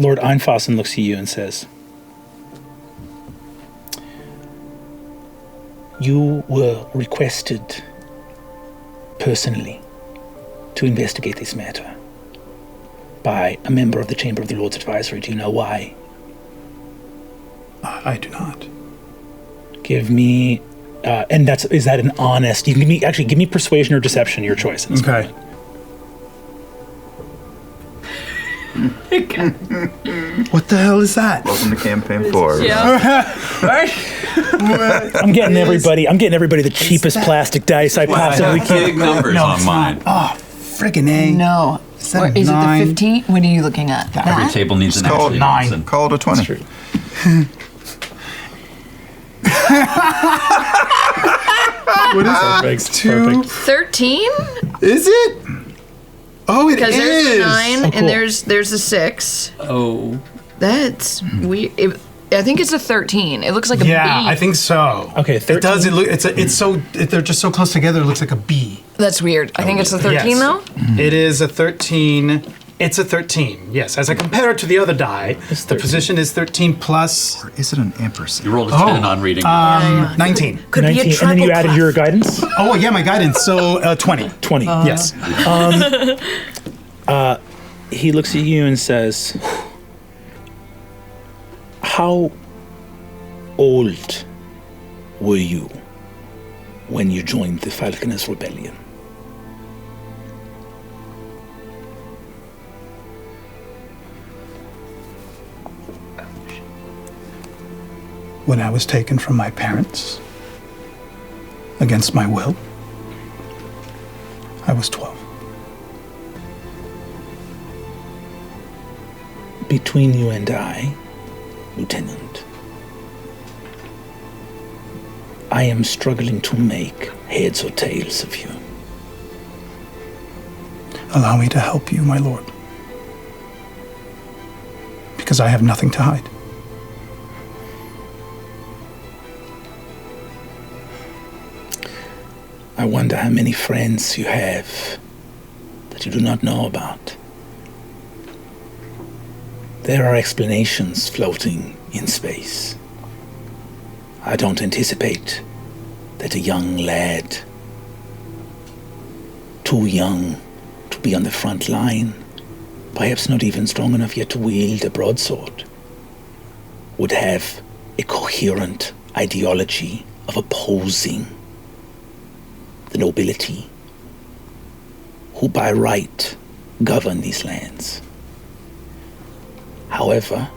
Lord Einfasens looks at you and says, you were requested personally to investigate this matter by a member of the Chamber of the Lords Advisory. Do you know why? I do not. Give me, is that an honest? You can give me persuasion or deception, your choice. Okay. What the hell is that? Welcome to campaign 4. Yeah. I'm getting everybody the cheapest plastic dice I possibly can. Big numbers on mine. Oh, friggin' A. No. Is that Or is it nine? the 15? What are you looking at? Every That? table needs an Call it actually 9. Johnson. Call it a 20. That's true. What is Perfect. Two. Perfect. 13? Is it? Oh, it is. Because there's a 9 Oh, cool. and there's a 6. Oh. That's weird. I think it's a 13. It looks like a B. Yeah, I think so. Okay, It 13. does. It look. They're just so close together. It looks like a B. That's weird. I think it's a 13 Yes. though. It is a 13. It's a 13. Yes. As I compare it to the other die, It's the 13. position is 13 plus Or is it an ampersand? You rolled a 10 on reading. 19. Could be a 19, treble and then you added clef. your guidance? Oh yeah, my guidance. So 20. 20. Yes. He looks at you and says, how old were you when you joined the Falconers Rebellion? When I was taken from my parents against my will, I was 12. Between you and I, Lieutenant, I am struggling to make heads or tails of you. Allow me to help you, my lord. Because I have nothing to hide. I wonder how many friends you have that you do not know about. There are explanations floating in space. I don't anticipate that a young lad, too young to be on the front line, perhaps not even strong enough yet to wield a broadsword, would have a coherent ideology of opposing the nobility who by right govern these lands. However,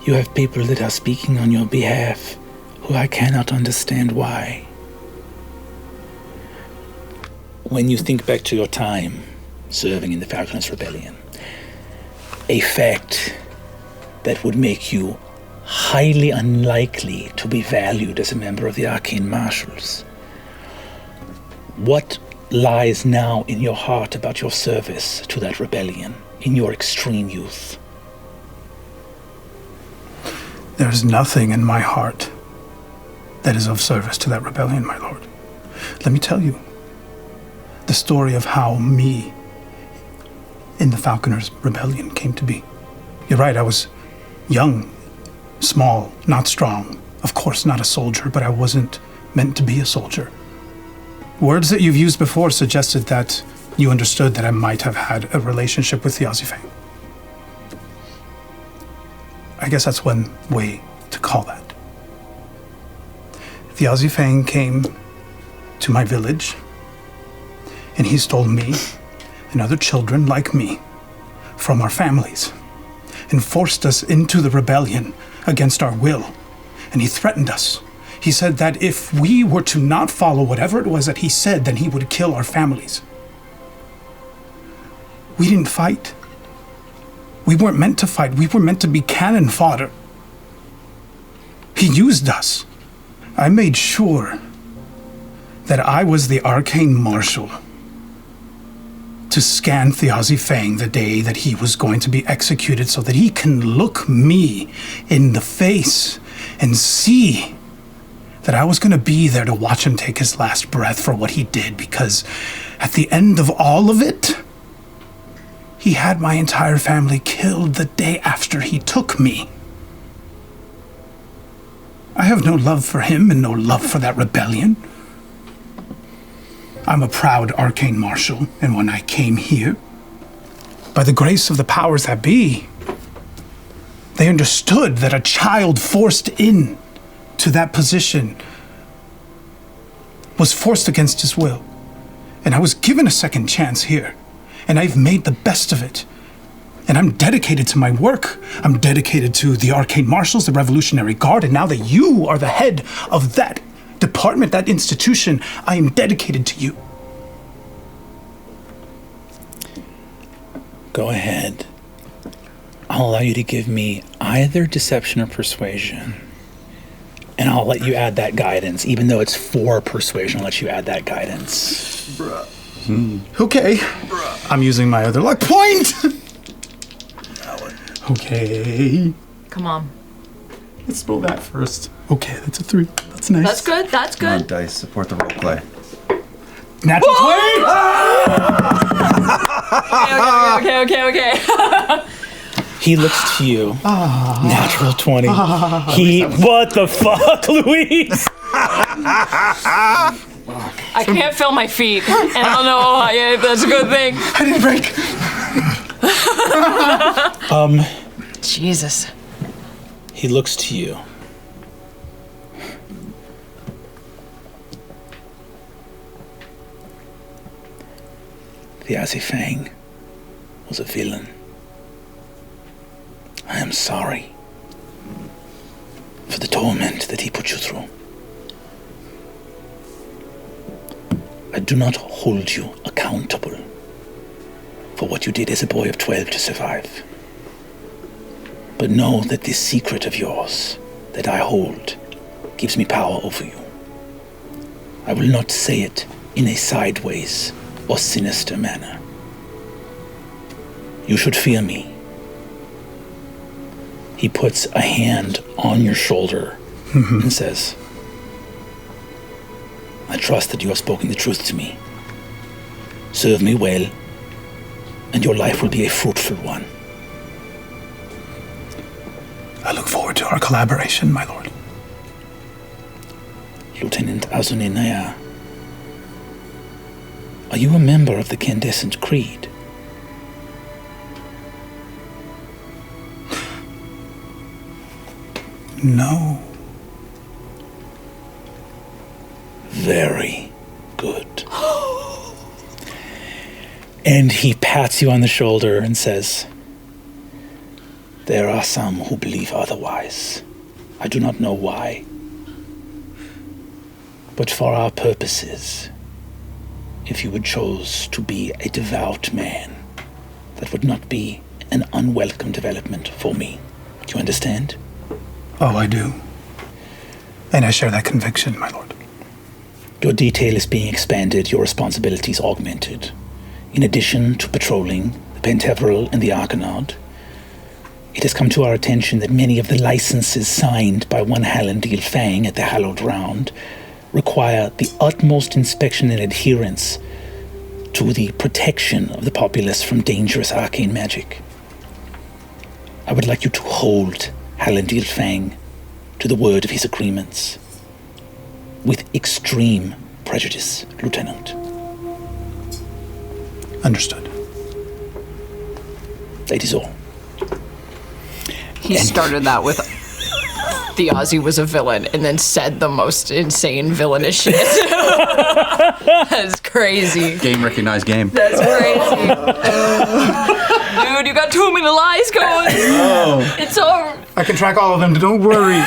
you have people that are speaking on your behalf who I cannot understand why. When you think back to your time serving in the Falconers Rebellion, a fact that would make you highly unlikely to be valued as a member of the Arcane Marshals. What lies now in your heart about your service to that rebellion in your extreme youth? There's nothing in my heart that is of service to that rebellion, my lord. Let me tell you the story of how me in the Falconers Rebellion came to be. You're right, I was young, small, not strong. Of course, not a soldier, but I wasn't meant to be a soldier. Words that you've used before suggested that you understood that I might have had a relationship with the Azune. I guess that's one way to call that. The Azune came to my village, and he stole me and other children like me from our families and forced us into the rebellion against our will. And he threatened us. He said that if we were to not follow whatever it was that he said, then he would kill our families. We didn't fight. We weren't meant to fight. We were meant to be cannon fodder. He used us. I made sure that I was the Arcane Marshal to scan Thiazi Fang the day that he was going to be executed so that he can look me in the face and see that I was going to be there to watch him take his last breath for what he did, because at the end of all of it, He had my entire family killed the day after he took me. I have no love for him and no love for that rebellion. I'm a proud arcane marshal, and when I came here, by the grace of the powers that be, they understood that a child forced in to that position was forced against his will. And I was given a second chance here, and I've made the best of it. And I'm dedicated to my work. I'm dedicated to the Arcane Marshals, the Revolutionary Guard, and now that you are the head of that department, that institution, I am dedicated to you. Go ahead. I'll allow you to give me either deception or persuasion. And I'll let you add that guidance. Even though it's 4 persuasion, I'll let you add that guidance. Okay. I'm using my other luck point. Okay. Come on. Let's roll that first. Okay, that's a 3. That's nice. That's good. That's Come on, good. dice, support the role play. Natural 20! Okay. He looks to you. Natural 20. What the fuck, Louise? I can't feel my feet, and I don't know why. That's a good thing. I didn't break. Jesus. He looks to you. The Azifang was a villain. I am sorry for the torment that he put you through. I do not hold you accountable for what you did as a boy of 12 to survive. But know that this secret of yours that I hold gives me power over you. I will not say it in a sideways or sinister manner. You should fear me. He puts a hand on your shoulder and says, I trust that you have spoken the truth to me. Serve me well, and your life will be a fruitful one. I look forward to our collaboration, my lord. Lieutenant Azune Naya, are you a member of the Candescent Creed? No. Very good. And he pats you on the shoulder and says, there are some who believe otherwise. I do not know why. But for our purposes, if you would choose to be a devout man, that would not be an unwelcome development for me. Do you understand? Oh, I do. And I share that conviction, my lord. Your detail is being expanded, your responsibilities augmented. In addition to patrolling the Penteveral and the Argonaut, it has come to our attention that many of the licenses signed by one Hallandil Fang at the Hallowed Round require the utmost inspection and adherence to the protection of the populace from dangerous arcane magic. I would like you to hold Hallandil Fang to the word of his agreements, with extreme prejudice, Lieutenant. Understood. That is all. He started that with the Aussie was a villain and then said the most insane villainous shit. That's crazy. Game recognized game. That's crazy. Dude, you got too many lies going. Oh. It's over. I can track all of them, don't worry.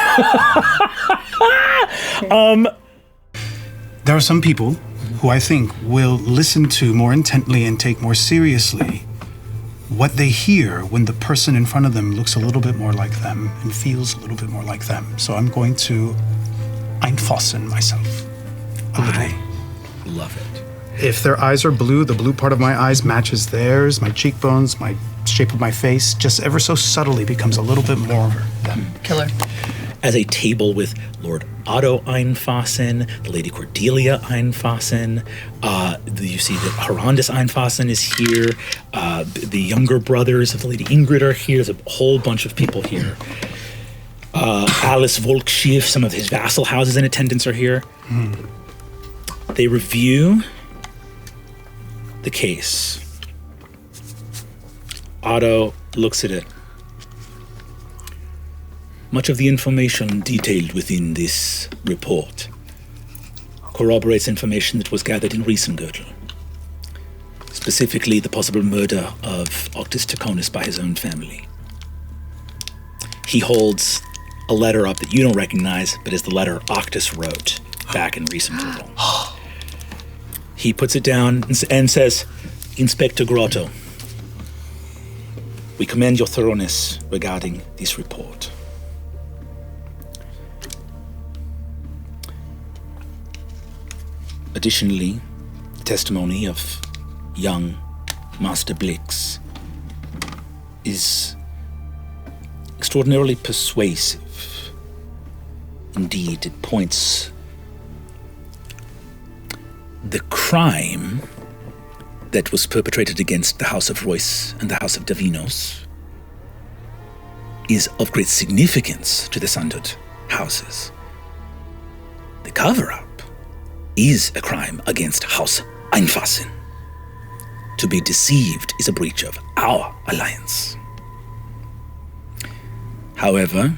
There are some people who I think will listen to more intently and take more seriously what they hear when the person in front of them looks a little bit more like them and feels a little bit more like them. So I'm going to Einfasens myself a little. I love it. If their eyes are blue, the blue part of my eyes matches theirs. My cheekbones, my shape of my face, just ever so subtly becomes a little bit more them. Killer. as a table with Lord Otto Einfasen, the Lady Cordelia Einfasen. You see that Herondis Einfasen is here. The younger brothers of the Lady Ingrid are here. There's a whole bunch of people here. Alice Volkschief, some of his vassal houses in attendance are here. They review the case. Otto looks at it. Much of the information detailed within this report corroborates information that was gathered in Riesengürtel. Specifically, the possible murder of Octus Taconis by his own family. He holds a letter up that you don't recognize, but is the letter Octus wrote back in Riesengürtel. He puts it down and says, Inspector Grotto, we commend your thoroughness regarding this report. Additionally, the testimony of young Master Blix is extraordinarily persuasive. Indeed, it points the crime that was perpetrated against the House of Royce and the House of Davinos is of great significance to the Sundered houses. The cover-up is a crime against House Einfasen. To be deceived is a breach of our alliance. However,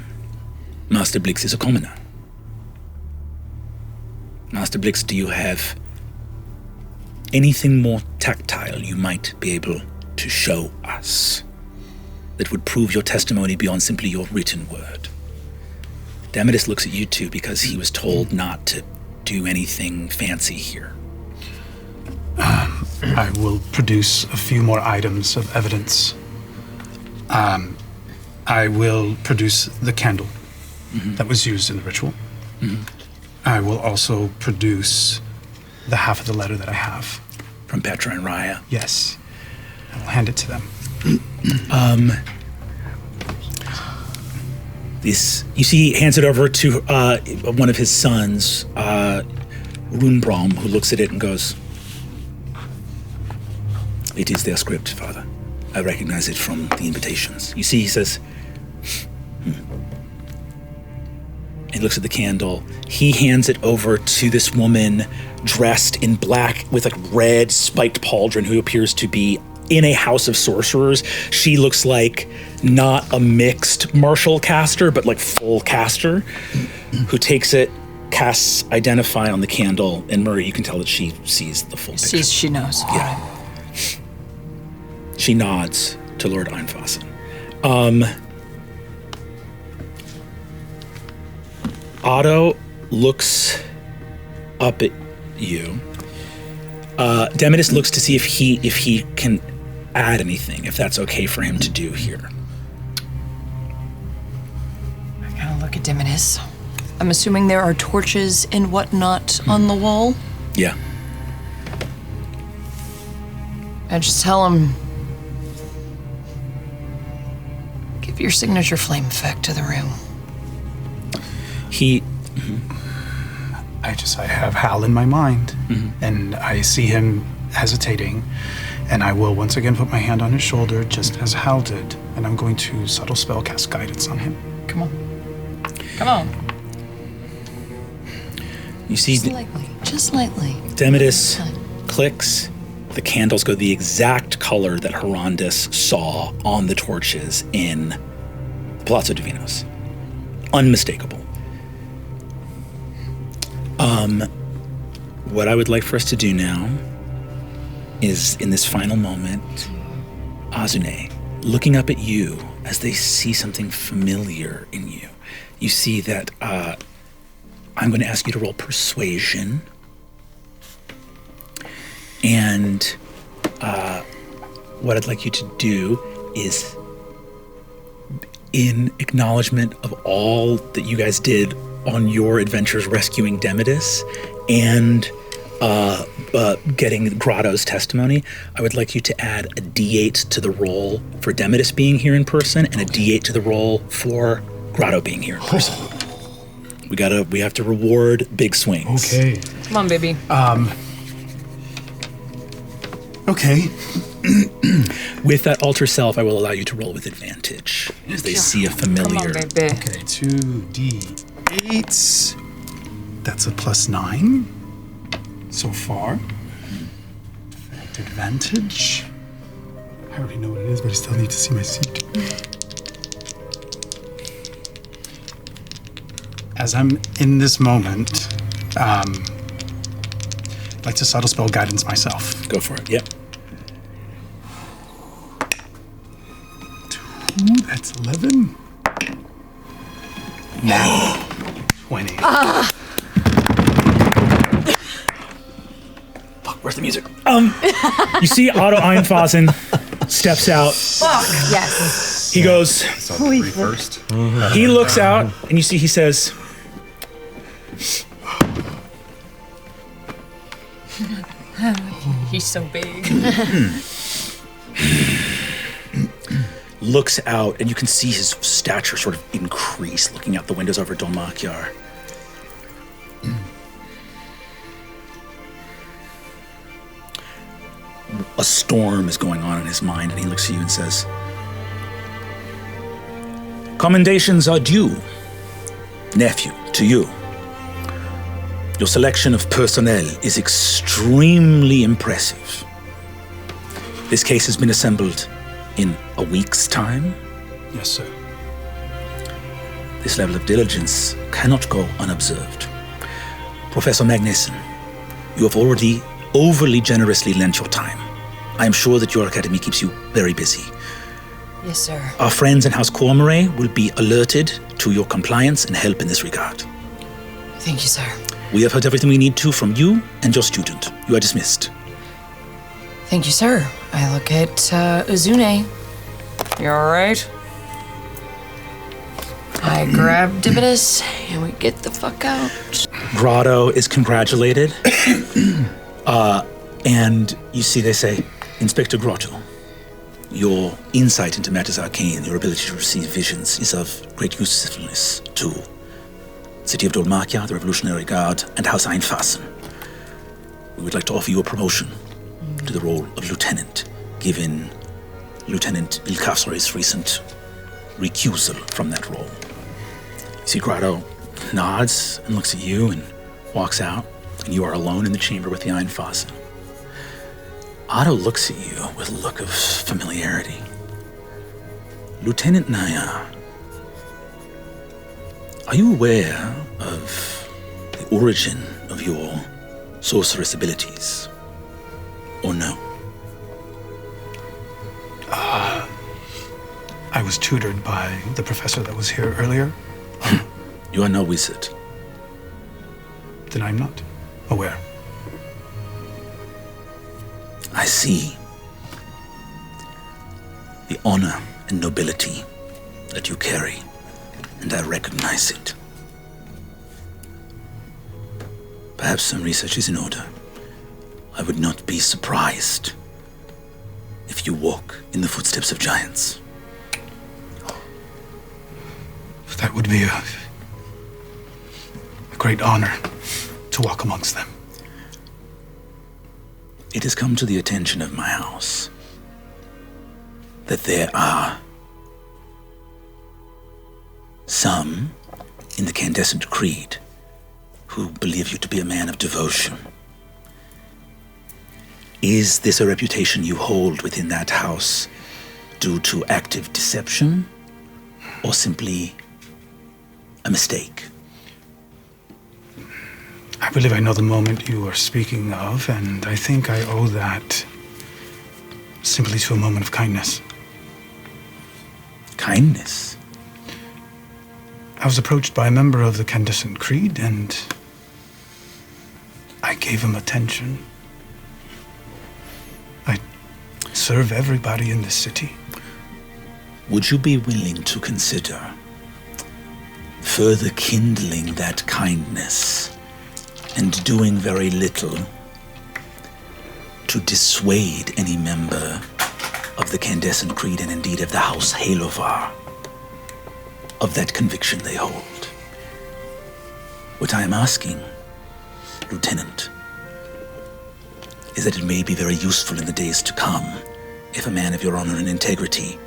Master Blix is a commoner. Master Blix, do you have anything more tactile you might be able to show us that would prove your testimony beyond simply your written word? Demidus looks at you two because he was told not to do anything fancy here. I will produce a few more items of evidence. I will produce the candle that was used in the ritual. I will also produce the half of the letter that I have. From Petra and Raya? Yes. I will hand it to them. You see, he hands it over to one of his sons, Runbrom, who looks at it and goes, "It is their script, Father. I recognize it from the invitations." You see, he says, He looks at the candle. He hands it over to this woman dressed in black with a red spiked pauldron who appears to be in a house of sorcerers. She looks like not a mixed martial caster, but like full caster, who takes it, casts Identify on the candle, and Murray, you can tell that she sees the full picture. She knows. Yeah. She nods to Lord Einfasen. Otto looks up at you. Demidus looks to see if he can add anything, if that's okay for him to do here. I gotta look at Demidus. I'm assuming there are torches and whatnot on the wall. Yeah. I just tell him, give your signature flame effect to the room. I have Hal in my mind, and I see him hesitating, and I will once again put my hand on his shoulder, just as Hal did, and I'm going to subtle spell cast guidance on him. Come on. Come on. You see, Just lightly. Demidus clicks. The candles go the exact color that Herondis saw on the torches in the Palazzo Divinos. Unmistakable. What I would like for us to do now is, in this final moment, Azune, looking up at you as they see something familiar in you. You see that I'm going to ask you to roll Persuasion. And what I'd like you to do is, in acknowledgement of all that you guys did on your adventures rescuing Demidus and getting Grotto's testimony, I would like you to add a D8 to the roll for Demidus being here in person and a D8 to the roll for Grotto being here in person. We have to reward big swings. Okay. Come on, baby. Okay. With that alter self, I will allow you to roll with advantage as they see a familiar. Come on, baby. Okay, 2d8s. That's a +9 so far. At advantage. I already know what it is, but I still need to see my seat. As I'm in this moment, I'd like to subtle spell guidance myself. Go for it. Yep. 2, that's 11. Now 20. Fuck, where's the music? You see Otto Einfasen steps out. Fuck, yes. He goes, Saw the 3 first. he looks out, and you see he says, He's so big. looks out, and you can see his stature sort of increase, looking out the windows over Dolmakyar. A storm is going on in his mind, and he looks at you and says, "Commendations are due, nephew, to you. Your selection of personnel is extremely impressive. This case has been assembled in a week's time. Yes, sir. This level of diligence cannot go unobserved. Professor Magnuson, you have already overly generously lent your time. I am sure that your academy keeps you very busy. Yes, sir. Our friends in House Cormorey will be alerted to your compliance and help in this regard. Thank you, sir. We have heard everything we need to from you and your student. You are dismissed." Thank you, sir. I look at Azune. You alright? I grab Dibitus and we get the fuck out. Grotto is congratulated. And you see they say, "Inspector Grotto, your insight into matters arcane, your ability to receive visions is of great usefulness to City of Dolmakyar, the Revolutionary Guard, and House Einfasen. We would like to offer you a promotion to the role of lieutenant, given Lieutenant Ilkasori's recent recusal from that role." You see Grotto nods and looks at you and walks out, and you are alone in the chamber with the Einfasen. Otto looks at you with a look of familiarity. "Lieutenant Naya, are you aware of the origin of your sorceress abilities? Or no?" I was tutored by the professor that was here earlier. You are no wizard. Then I'm not aware. I see the honor and nobility that you carry, and I recognize it. Perhaps some research is in order. I would not be surprised if you walk in the footsteps of giants. That would be a great honor to walk amongst them. It has come to the attention of my house that there are some in the Candescent Creed who believe you to be a man of devotion. Is this a reputation you hold within that house due to active deception, or simply a mistake? I believe I know the moment you are speaking of, and I think I owe that simply to a moment of kindness. Kindness? I was approached by a member of the Candescent Creed, and I gave him attention. I serve everybody in this city. Would you be willing to consider further kindling that kindness and doing very little to dissuade any member of the Candescent Creed, and indeed of the House Halovar, of that conviction they hold? What I am asking, Lieutenant, is that it may be very useful in the days to come if a man of your honor and integrity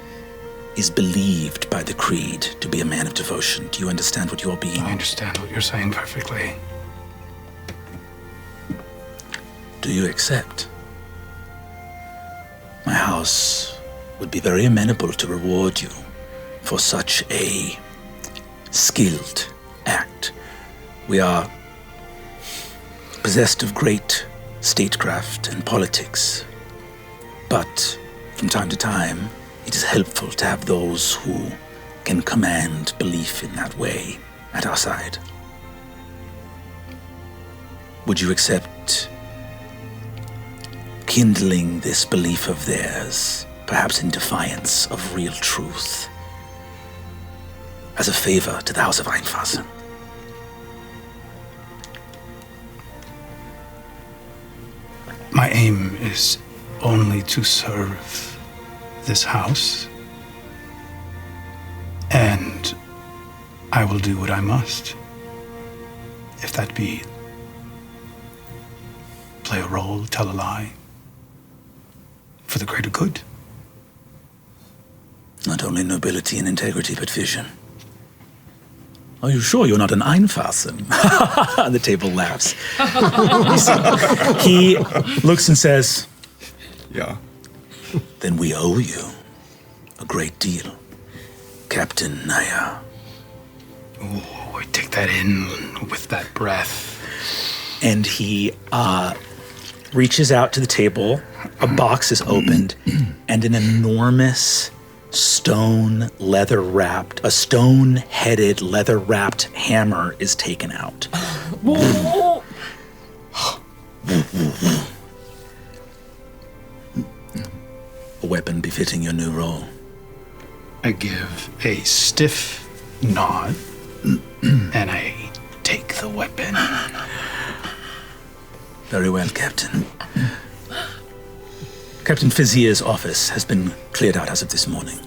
is believed by the Creed to be a man of devotion. Do you understand what you're being? I understand what you're saying perfectly. Do you accept? My house would be very amenable to reward you for such a skilled act. We are possessed of great statecraft and politics, but from time to time, it is helpful to have those who can command belief in that way at our side. Would you accept kindling this belief of theirs, perhaps in defiance of real truth, as a favor to the House of Einfasens? My aim is only to serve this house, and I will do what I must. If that be play a role, tell a lie, for the greater good. Not only nobility and integrity, but vision. Are you sure you're not an Einfasen? The table laughs. He looks and says, Yeah. then we owe you a great deal, Captain Naya. Oh, I take that in with that breath. And he reaches out to the table. A box is opened, and an enormous stone-headed, leather-wrapped hammer is taken out. A weapon befitting your new role. I give a stiff nod, and I take the weapon. Very well, Captain. Captain Fizier's office has been cleared out as of this morning.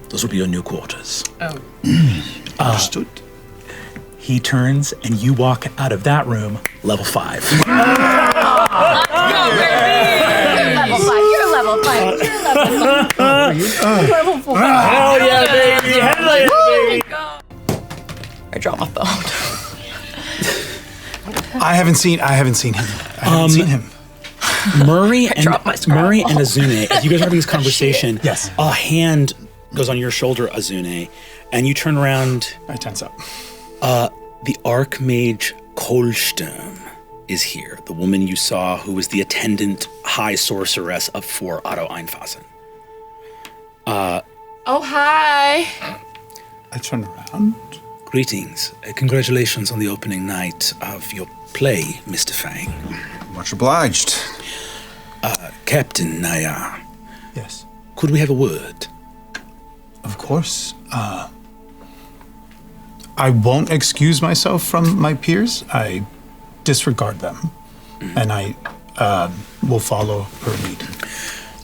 Those will be your new quarters. Oh. Understood. He turns and you walk out of that room, level 5. Level 5. You're level 5. You're level 5. Level 4. Hell yeah, baby! Hell yeah, baby! I drop my phone. I haven't seen him. Murray and dropped my scroll. Azune, as you guys are having this conversation, Yes. a hand goes on your shoulder, Azune, and you turn around. I tense up. The Archmage Kolsturm is here, the woman you saw who was the attendant high sorceress for Otto Einfasen. Oh, hi. I turn around. Greetings. Congratulations on the opening night of your play, Mr. Fang. Much obliged. Captain Naya, Yes. could we have a word? Of course. I won't excuse myself from my peers. I disregard them. And I will follow her lead.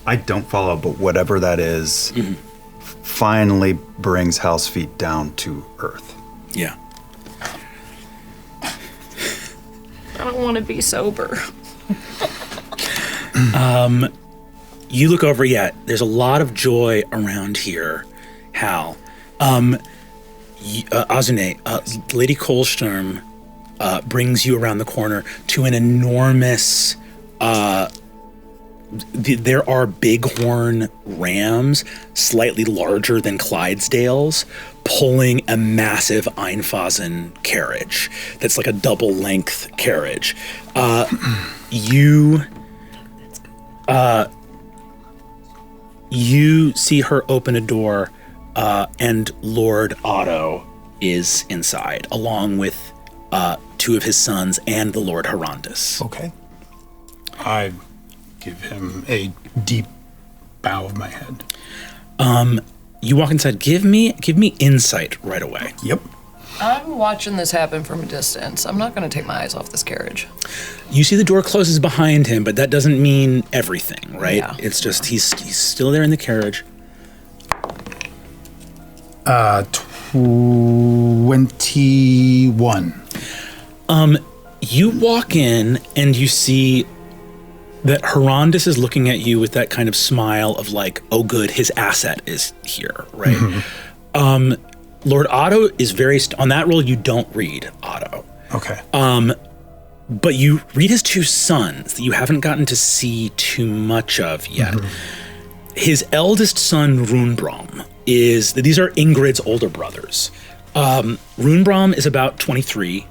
I don't follow, but whatever that is, finally brings Hal's feet down to earth. Yeah. I don't want to be sober. You look over, there's a lot of joy around here, Hal. Azune, Lady Kolsturm brings you around the corner to an enormous, there are bighorn rams, slightly larger than Clydesdales, pulling a massive Einfasen carriage that's like a double-length carriage. You see her open a door, and Lord Otto is inside, along with 2 of his sons and the Lord Herondus. Okay. I give him a deep bow of my head. You walk inside. Give me insight right away. Yep. I'm watching this happen from a distance. I'm not going to take my eyes off this carriage. You see the door closes behind him, but that doesn't mean everything, right? Yeah. It's just he's still there in the carriage. 21. You walk in and you see that Herondis is looking at you with that kind of smile of like, oh good, his asset is here, right? Mm-hmm. Lord Otto is on that roll you don't read Otto. Okay. But you read his two sons that you haven't gotten to see too much of yet. Mm-hmm. His eldest son, Runebrom, these are Ingrid's older brothers. Runebrom is about 23.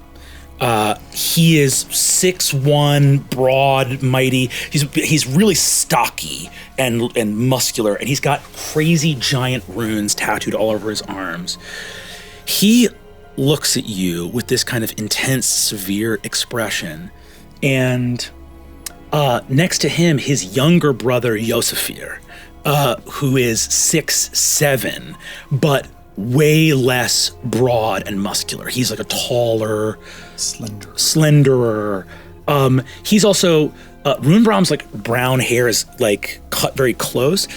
He is 6'1", broad, mighty. He's really stocky and muscular, and he's got crazy giant runes tattooed all over his arms. He looks at you with this kind of intense, severe expression, and next to him, his younger brother, Yosefir, who is 6'7", but way less broad and muscular. He's like a taller, slenderer. He's also Runebrom's like brown hair is like cut very close.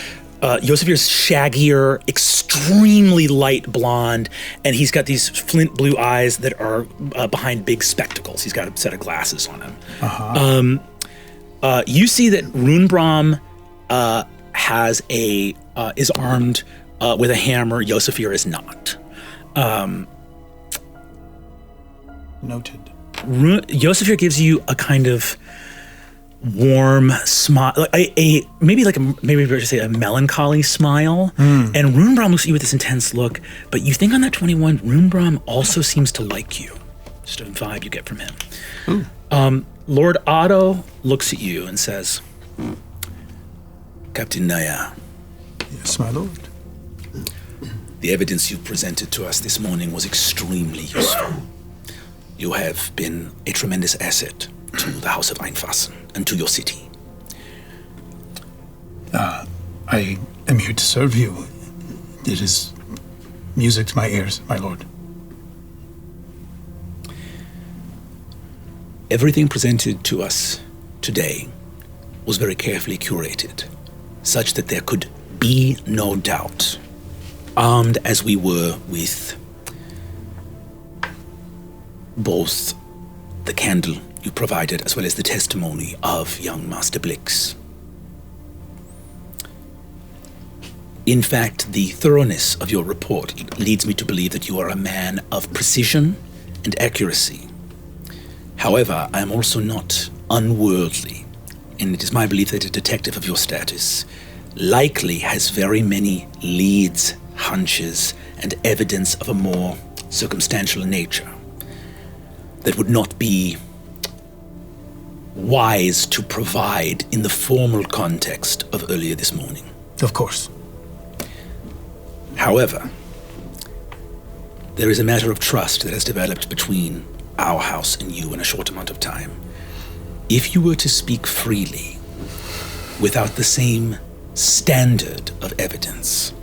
Yosefir's shaggier, extremely light blonde, and he's got these flint blue eyes that are behind big spectacles. He's got a set of glasses on him. Uh-huh. You see that Runebrom is armed with a hammer. Yosefir is not. Noted. Yosefir gives you a kind of warm smile, maybe we should say a melancholy smile. And Runebrom looks at you with this intense look, but you think on that 21, Runebrom also seems to like you. Just a vibe you get from him. Lord Otto looks at you and says, Captain Naya. Yes, my lord. The evidence you presented to us this morning was extremely useful. You have been a tremendous asset to the House of Einfasens and to your city. I am here to serve you. It is music to my ears, my lord. Everything presented to us today was very carefully curated, such that there could be no doubt, armed as we were with both the candle you provided as well as the testimony of young Master Blix. In fact, the thoroughness of your report leads me to believe that you are a man of precision and accuracy. However, I am also not unworldly, and it is my belief that a detective of your status likely has very many leads, hunches, and evidence of a more circumstantial nature that would not be wise to provide in the formal context of earlier this morning. Of course. However, there is a matter of trust that has developed between our house and you in a short amount of time. If you were to speak freely, without the same standard of evidence,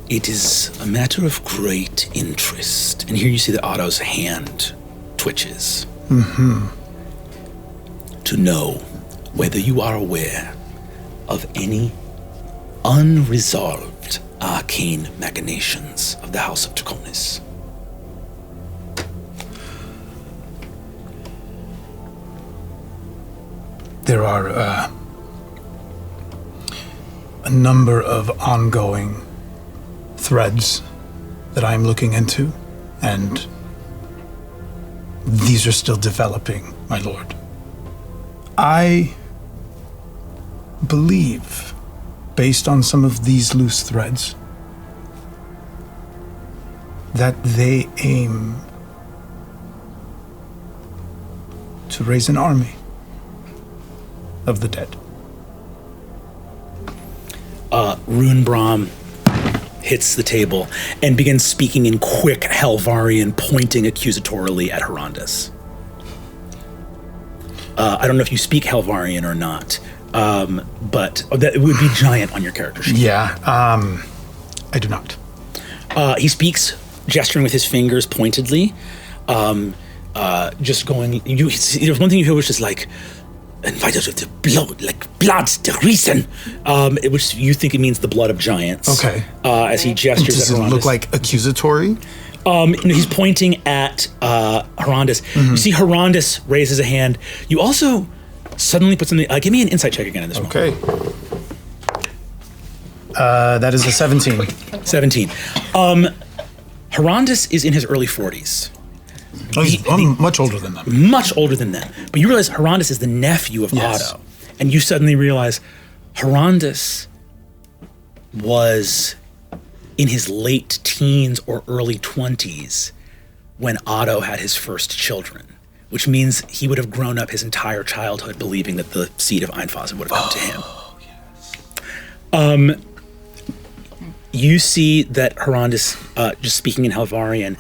it is a matter of great interest. And here you see that Otto's hand twitches. Mm-hmm. To know whether you are aware of any unresolved arcane machinations of the House of Draconis. There are a number of ongoing threads that I'm looking into, and these are still developing, my lord. I believe, based on some of these loose threads, that they aim to raise an army of the dead. Runebrom hits the table and begins speaking in quick Helvarian, pointing accusatorily at Herondis. I don't know if you speak Helvarian or not, but that would be giant on your character sheet. Yeah, I do not. He speaks, gesturing with his fingers pointedly, just going. There's one thing you hear which is like, "Invite us with the blood, like blood, the reason," which you think it means the blood of giants. Okay. As he gestures Does at it Herondis. look like accusatory? He's pointing at Herondis. You see Herondis raises a hand. You also suddenly put something... give me an insight check again in this moment. Okay. That is a 17. 17. Herondis is in his early 40s. I'm much older than them. Much older than them. But you realize Herondis is the nephew of Otto. And you suddenly realize Herondis was in his late teens or early 20s when Otto had his first children, which means he would have grown up his entire childhood believing that the seed of Einfasens would have come to him. Yes. You see that Herondis, just speaking in Helvarian,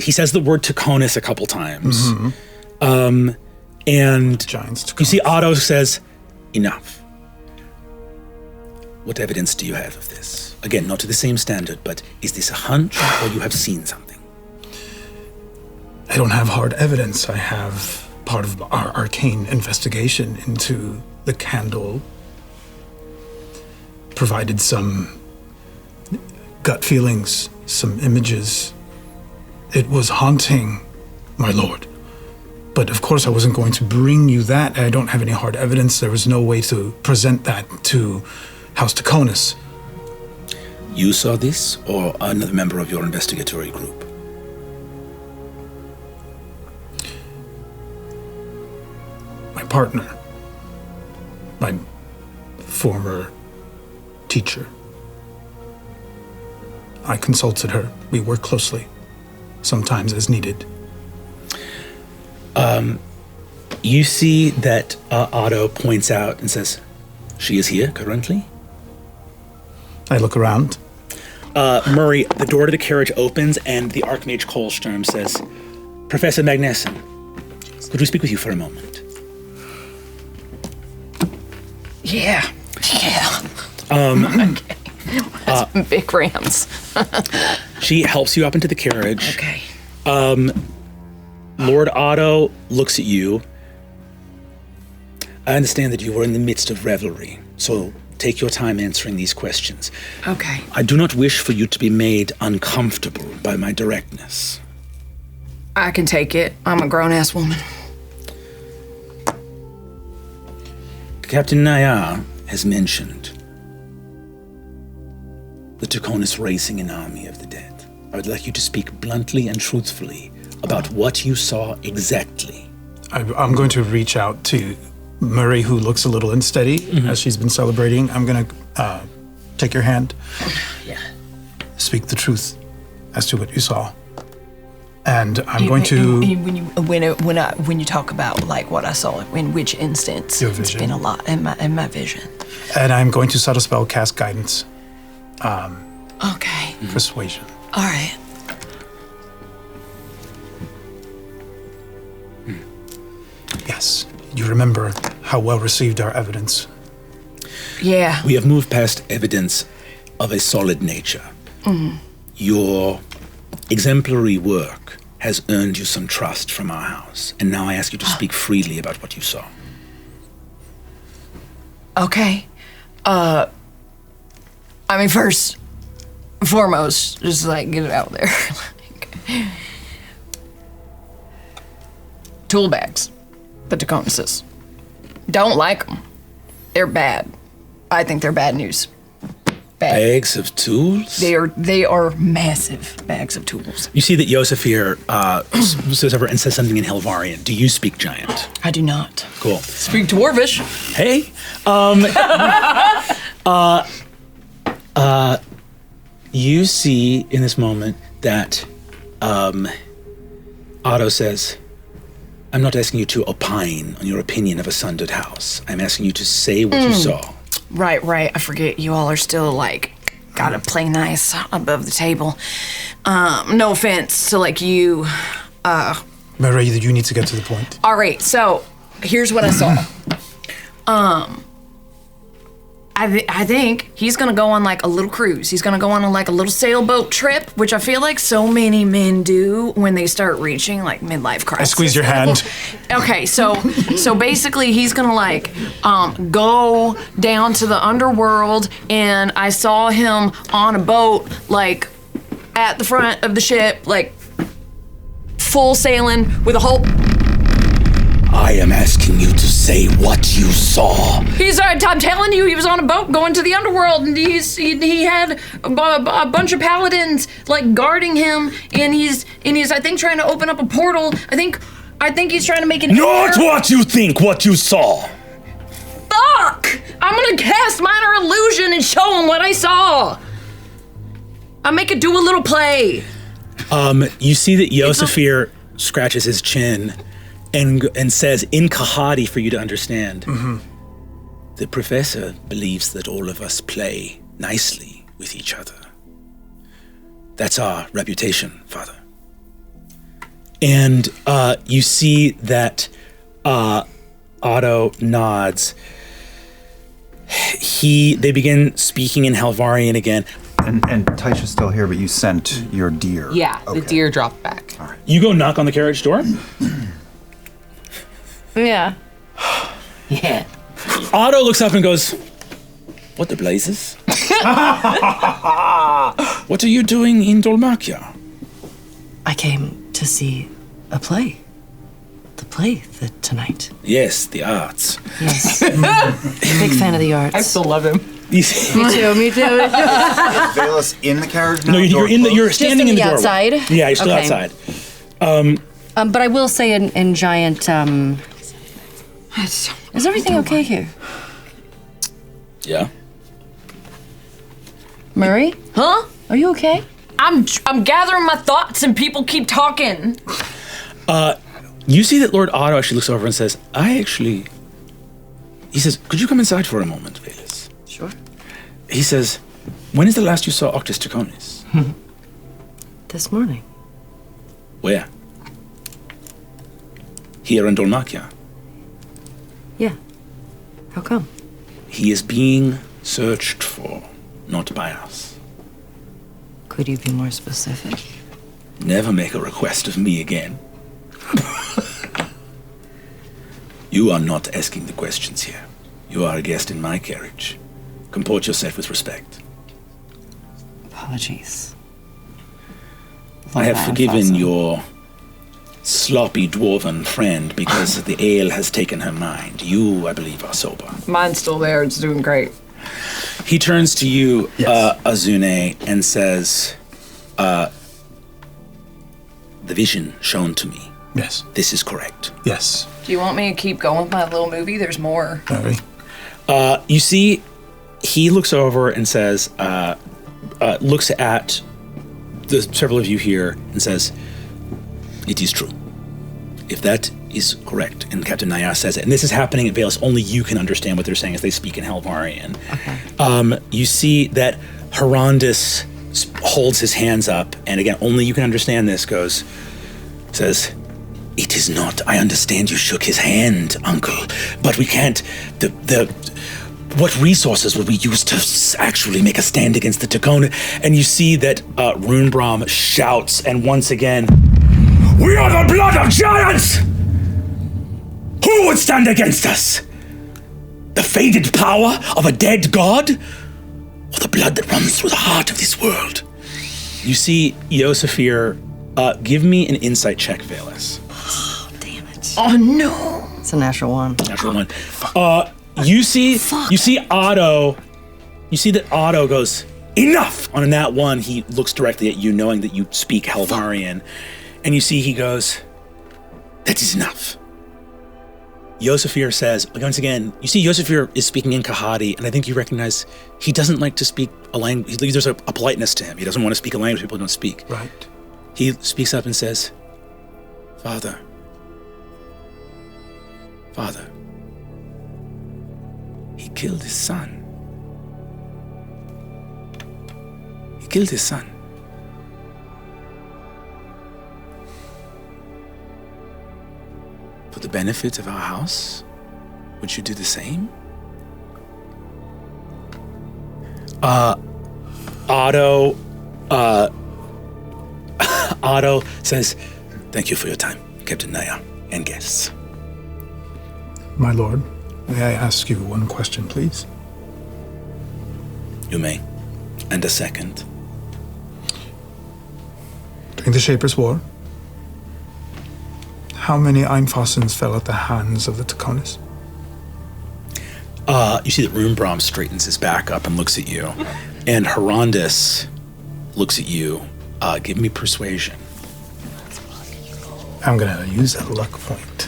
he says the word Taconis a couple times. And you see Otto says, enough. What evidence do you have of this? Again, not to the same standard, but is this a hunch or you have seen something? I don't have hard evidence. I have part of our arcane investigation into the candle. Provided some gut feelings, some images. It was haunting, my lord. But of course I wasn't going to bring you that. I don't have any hard evidence. There was no way to present that to House Taconis. You saw this, or another member of your investigatory group? My partner. My former teacher. I consulted her. We work closely, sometimes as needed. You see that Otto points out and says, she is here currently? I look around. Murray, the door to the carriage opens and the Archmage Kolsturm says, Professor Magnessen, could we speak with you for a moment? Yeah. That's big rams. She helps you up into the carriage. Okay. Lord Otto looks at you. I understand that you were in the midst of revelry, so take your time answering these questions. Okay. I do not wish for you to be made uncomfortable by my directness. I can take it. I'm a grown-ass woman. Captain Nayar has mentioned the Taconis raising an army of the dead. I would like you to speak bluntly and truthfully about what you saw exactly. I'm going to reach out to Murray, who looks a little unsteady as she's been celebrating. I'm going to take your hand. Yeah. Speak the truth as to what you saw. And I'm going to... When you talk about like what I saw, in which instance, Your it's vision. been a lot in my vision. And I'm going to subtle spell cast guidance. Okay. Persuasion. All right. Yes. You remember how well received our evidence. Yeah. We have moved past evidence of a solid nature. Your exemplary work has earned you some trust from our house, and now I ask you to speak freely about what you saw. Okay. I mean, first and foremost, just like get it out there. Tool bags. The Taconises. Don't like them. They're bad. I think they're bad news. Bad. Bags of tools? They are massive bags of tools. You see that Yosef here says over and says something in Helvarian. Do you speak Giant? I do not. Cool. Speak Dwarvish. Hey. You see in this moment that Otto says, I'm not asking you to opine on your opinion of a sundered house. I'm asking you to say what you saw. Right. I forget you all are still like gotta play nice above the table. No offense to like you. Murray, you need to get to the point. All right, so here's what I saw. I think he's gonna go on like a little cruise. He's gonna go on like a little sailboat trip, which I feel like so many men do when they start reaching like midlife crisis. I squeeze your hand. Okay, so basically he's gonna like go down to the underworld, and I saw him on a boat like at the front of the ship, like full sailing with a whole. I am asking you to say what you saw. I'm telling you, he was on a boat going to the underworld, and he had a bunch of paladins like guarding him, and he's I think trying to open up a portal. I think he's trying to make an. Not what you think, what you saw. Fuck! I'm gonna cast minor illusion and show him what I saw. I'll make it do a little play. You see that Yosafir scratches his chin and says in Kahadi for you to understand. Mm-hmm. The professor believes that all of us play nicely with each other. That's our reputation, Father. And you see that Otto nods. They begin speaking in Halvarian again. And Taisha's still here, but you sent your deer. Yeah, Okay. the deer dropped back. All right. You go knock on the carriage door. Yeah. Yeah. Otto looks up and goes, What the blazes? What are you doing in Dolmakia? I came to see a play. The play tonight. Yes, the arts. Yes. Big fan of the arts. I still love him. Me too. Velas in the carriage now? No, you're Just standing in the doorway. outside? Yeah, you're still Okay. outside. But I will say in giant, is everything okay here? Yeah? Murray? Huh? Are you okay? I'm gathering my thoughts, and people keep talking. You see that Lord Otto actually looks over and says, he says, could you come inside for a moment, Velas? Sure. He says, when is the last you saw Octus Ticonis? This morning. Where? Here in Dolmakia. Yeah. How come? He is being searched for, not by us. Could you be more specific? Never make a request of me again. You are not asking the questions here. You are a guest in my carriage. Comport yourself with respect. Apologies. I have forgiven your sloppy dwarven friend because the ale has taken her mind. You, I believe, are sober. Mine's still there. It's doing great. He turns to you, Yes. Azune, and says, The vision shown to me. Yes. This is correct. Yes. Do you want me to keep going with my little movie? There's more. Mary. you see, he looks over and says, looks at the several of you here and says, It is true. If that is correct, and Captain Nayar says it, and this is happening at Velas, only you can understand what they're saying as they speak in Halvarian. Okay. You see that Herondis holds his hands up, and again, only you can understand this, says, It is not. I understand you shook his hand, Uncle, but we can't. What resources would we use to actually make a stand against the Takona? And you see that Runebrom shouts, and once again, We are the blood of giants! Who would stand against us? The faded power of a dead god? Or the blood that runs through the heart of this world? you see Yosafir, give me an insight check, Velas. Damn it. Oh no! It's a natural one. Natural one. You see Otto, you see that Otto goes, enough! On a nat one, he looks directly at you, knowing that you speak Halvarian, and you see he goes, That is enough. Yosafir says, once again, you see Yosafir is speaking in Kahadi, and I think you recognize he doesn't like to speak a language. There's a politeness to him. He doesn't want to speak a language people don't speak. Right. He speaks up and says, Father. He killed his son. He killed his son. For the benefit of our house, would you do the same? Otto says, Thank you for your time, Captain Naya, and guests. My lord, may I ask you one question, please? You may. And a second. During the Shapers' War, how many Einfasens fell at the hands of the Taconis? You see that Runebrom straightens his back up and looks at you. And Herondis looks at you. Give me persuasion. I'm gonna use a luck point.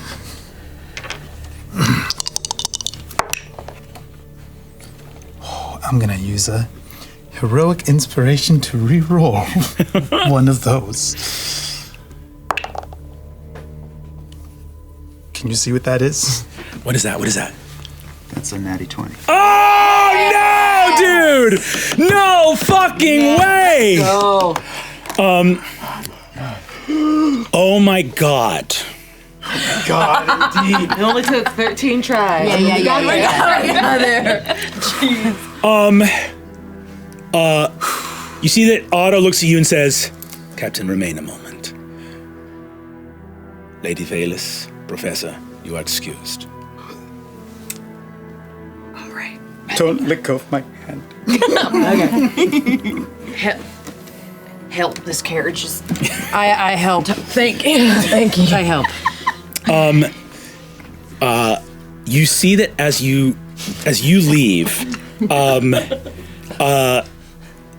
I'm gonna use a heroic inspiration to re-roll one of those. Can you see what that is? What is that? What is that? That's a natty 20. Oh, no, dude! No fucking way! Oh. Oh my god. God, indeed. It only took 13 tries. You see that Otto looks at you and says, Captain, remain a moment. Lady Valis, Professor, you are excused. All right. Don't let go of my hand. Help, this carriage is... I help. Thank you. Thank you. I help. You see that as you leave,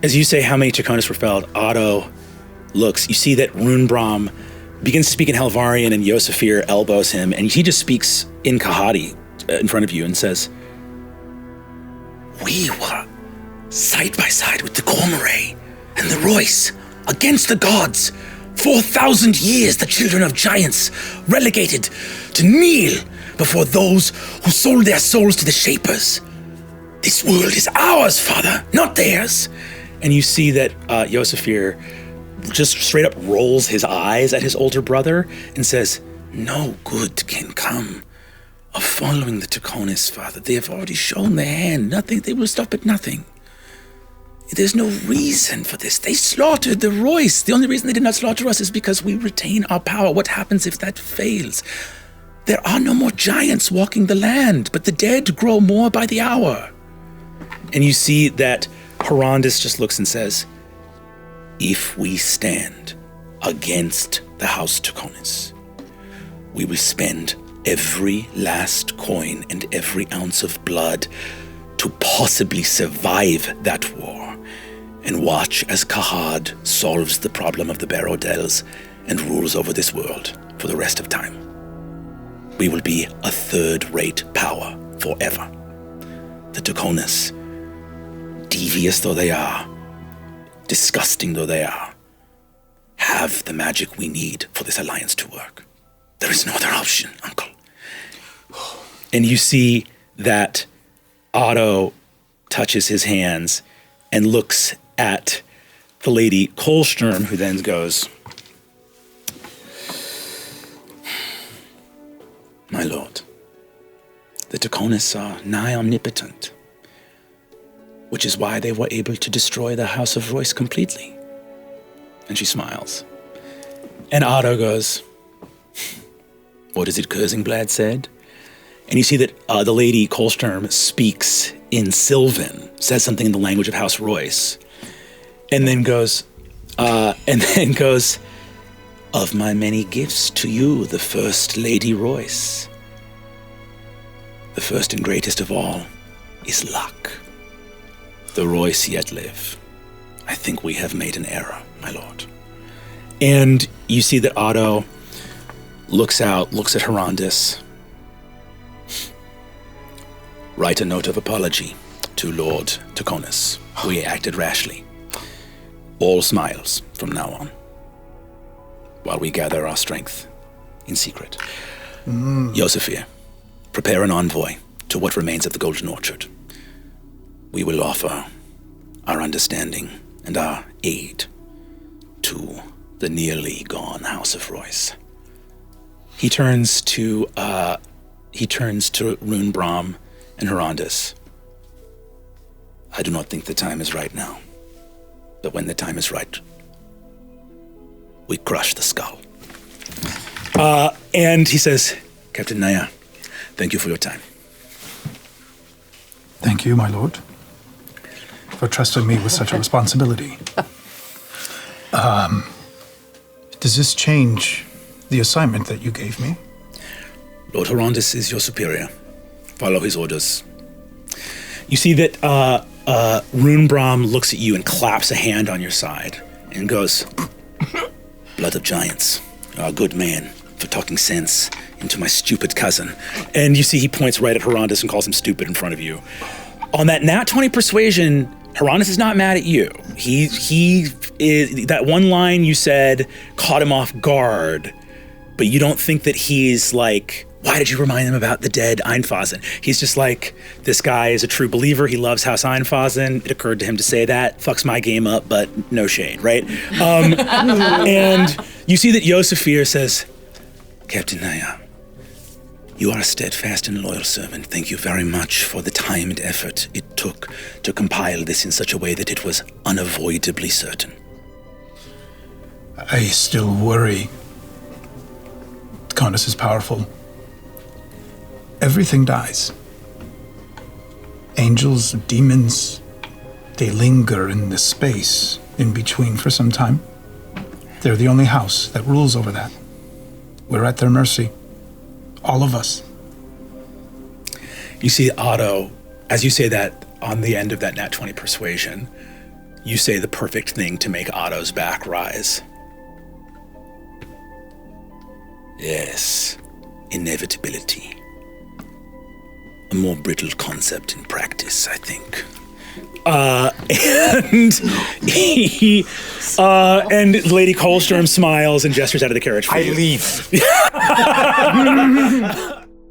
as you say how many Taconis were felled, Otto looks. You see that Runebrom begins to speak in Helvarian, and Yosefir elbows him, and he just speaks in Kahati in front of you and says, "We were side by side with the Cormorant and the Royce against the gods. 4,000 years the children of giants relegated to kneel before those who sold their souls to the Shapers. This world is ours, Father, not theirs." And you see that Yosefir just straight up rolls his eyes at his older brother and says, "No good can come of following the Taconis, Father. They have already shown their hand. Nothing, they will stop at nothing. There's no reason for this. They slaughtered the Royce. The only reason they did not slaughter us is because we retain our power. What happens if that fails? There are no more giants walking the land, but the dead grow more by the hour." And you see that Herondis just looks and says, "If we stand against the House Taconis, we will spend every last coin and every ounce of blood to possibly survive that war, and watch as Kahad solves the problem of the Barodels and rules over this world for the rest of time. We will be a third-rate power forever. The Taconis, devious though they are, disgusting though they are, have the magic we need for this alliance to work. There is no other option, Uncle." And you see that Otto touches his hands and looks at the Lady Kolsturm, who then goes, "My lord, the Taconis are nigh omnipotent, which is why they were able to destroy the House of Royce completely." And she smiles. And Otto goes, "What is it Curzingblad said?" And you see that the Lady Kolsturm speaks in Sylvan, says something in the language of House Royce, and then goes, "Of my many gifts to you, the first Lady Royce, the first and greatest of all is luck. The Royce yet live. I think we have made an error, my lord." And you see that Otto looks out, looks at Herondis. "Write a note of apology to Lord Taconis. We acted rashly. All smiles from now on, while we gather our strength in secret. Yosefir, prepare an envoy to what remains of the Golden Orchard. We will offer our understanding and our aid to the nearly gone House of Royce." He turns to Runebrom and Herondis. "I do not think the time is right now, but when the time is right, we crush the skull." And he says, "Captain Naya, thank you for your time." Thank you, my lord, for trusting me with such a responsibility. Does this change the assignment that you gave me? Lord Horrendous is your superior. Follow his orders. You see that Runebrom looks at you and claps a hand on your side and goes, Blood of Giants, you're a good man for talking sense into my stupid cousin. And you see he points right at Horrendous and calls him stupid in front of you. On that Nat 20 persuasion, Horrendous is not mad at you. He is, that one line you said caught him off guard, but you don't think that he's like, why did you remind him about the dead Einfasen? He's just like, this guy is a true believer. He loves House Einfasen. It occurred to him to say that. Fucks my game up, but no shade, right? And you see that Yosefir says, Captain Naya, you are a steadfast and loyal servant. Thank you very much for the time and effort it took to compile this in such a way that it was unavoidably certain. I still worry. The Countess is powerful. Everything dies. Angels, demons, they linger in the space in between for some time. They're the only house that rules over that. We're at their mercy. All of us. You see Otto, as you say that on the end of that Nat 20 persuasion, you say the perfect thing to make Otto's back rise. Yes, inevitability. A more brittle concept in practice, I think. And Lady Colstrom smiles and gestures out of the carriage for you. I leave.